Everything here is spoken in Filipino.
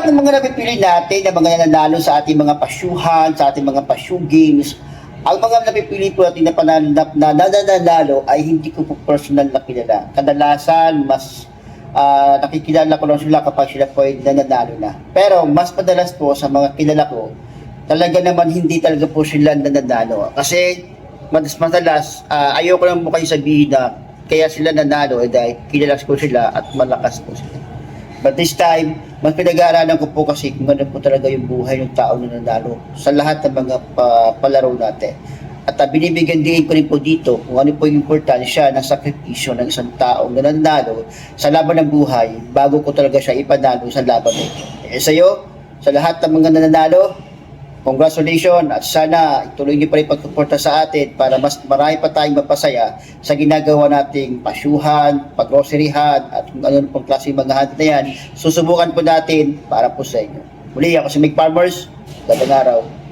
lahat ng mga napipili natin na mga nanalo sa ating mga pasyuhan, sa ating mga pasyu games, ang mga napipili po natin na nananalo ay hindi ko po personal na kilala. Kadalasan, mas nakikilala ko lang sila kapag sila po ay nananalo na. Pero mas madalas po sa mga kilala ko, talaga naman hindi talaga po sila nananalo. Kasi madalas, ayoko lang mo kayo sabihin na kaya sila nanalo dahil kilala ko sila at malakas po sila. But this time, mas pinag-aaralan ko po kasi kung ano po talaga yung buhay ng tao na nanalo sa lahat ng mga palaro natin. At binibigyan din ko rin po dito kung ano po yung importansya ng sakripisyo ng isang tao na nanalo sa laban ng buhay bago ko talaga siya ipanalo sa laban nito. Sa iyo, sa lahat ng mga nanalo, congratulations at sana ituloy niyo pa rin pagsuporta sa atin para mas marami pa tayong mapasaya sa ginagawa nating pasyuhan, paggroserihan at kung ano pong klase mga handa na yan. Susubukan po natin para po sa inyo. Muli ako si Mick Farmers. Gandang araw.